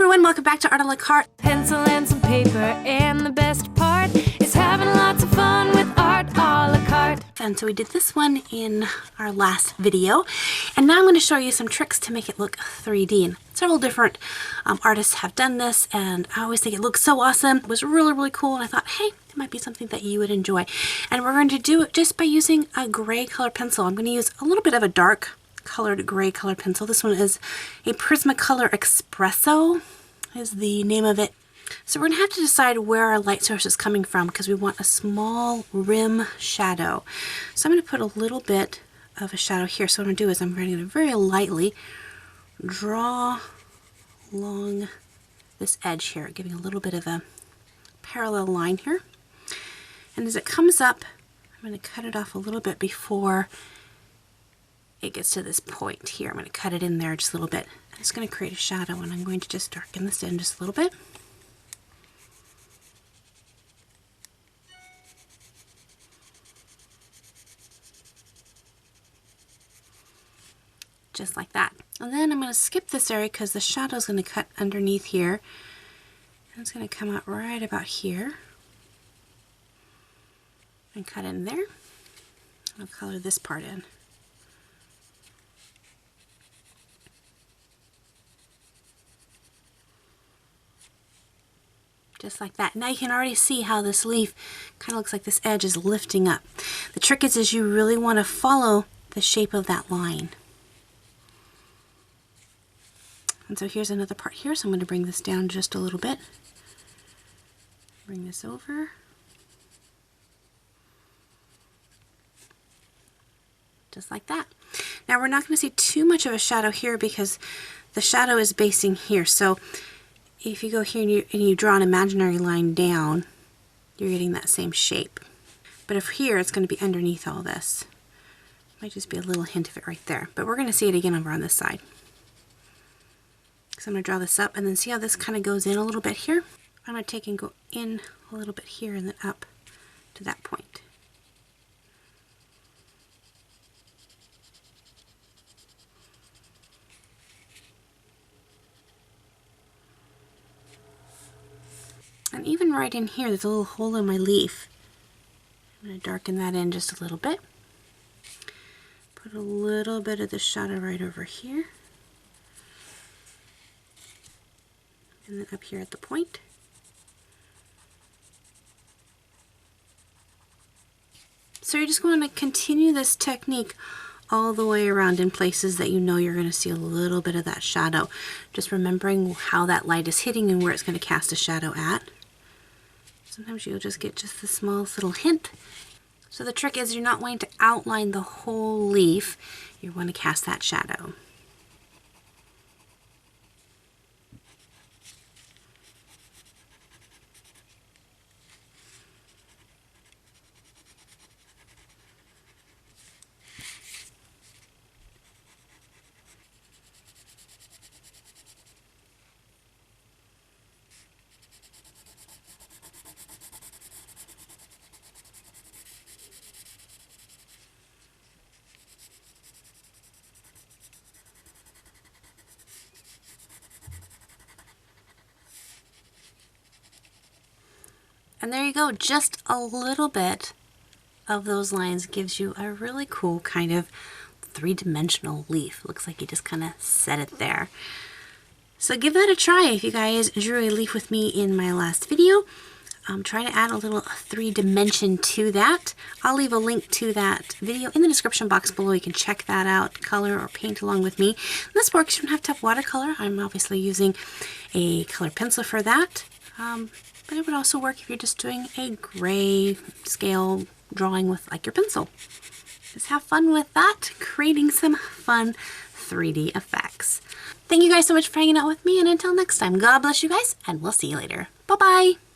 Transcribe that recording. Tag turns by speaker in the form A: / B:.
A: everyone, welcome back to Art a la Carte.
B: Pencil and some paper, and the best part is having lots of fun with Art a la Carte.
A: And so we did this one in our last video, and now I'm going to show you some tricks to make it look 3D. And several different artists have done this, and I always think it looks so awesome. It was really cool, and I thought, hey, it might be something that you would enjoy. And we're going to do it just by using a gray color pencil. I'm going to use a little bit of a dark colored gray color pencil. This one is a Prismacolor Espresso is the name of it. So we're going to have to decide where our light source is coming from because we want a small rim shadow. So I'm going to put a little bit of a shadow here. So what I'm going to do is I'm going to very lightly draw along this edge here, giving a little bit of a parallel line here. And as it comes up, I'm going to cut it off a little bit before it gets to this point here. I'm going to cut it in there just a little bit. I'm just going to create a shadow, and I'm going to just darken this in just a little bit. Just like that. And then I'm going to skip this area because the shadow is going to cut underneath here. And it's going to come out right about here. And cut in there. I'll color this part in. Just like that. Now you can already see how this leaf kind of looks like this edge is lifting up. The trick is you really want to follow the shape of that line. And so here's another part here, so I'm going to bring this down just a little bit. Bring this over. Just like that. Now we're not going to see too much of a shadow here because the shadow is basing here. So if you go here and you draw an imaginary line down, you're getting that same shape. But if here, it's going to be underneath all this. Might just be a little hint of it right there. But we're going to see it again over on this side. So I'm going to draw this up, and then see how this kind of goes in a little bit here? I'm going to take and go in a little bit here and then up to that point. And even right in here, there's a little hole in my leaf. I'm going to darken that in just a little bit. Put a little bit of the shadow right over here. And then up here at the point. So you're just going to continue this technique all the way around in places that you know you're going to see a little bit of that shadow. Just remembering how that light is hitting and where it's going to cast a shadow at. Sometimes you'll just get just the smallest little hint. So the trick is you're not wanting to outline the whole leaf. You want to cast that shadow. And there you go, just a little bit of those lines gives you a really cool kind of three-dimensional leaf. Looks like you just kind of set it there. So give that a try if you guys drew a leaf with me in my last video. Try to add a little 3D to that. I'll leave a link to that video in the description box below. You can check that out, color or paint along with me. This works, you don't have to have watercolor. I'm obviously using a colored pencil for that. But it would also work if you're just doing a gray scale drawing with like your pencil. Just have fun with that, creating some fun 3D effects. Thank you guys so much for hanging out with me, and until next time, God bless you guys, and we'll see you later. Bye-bye!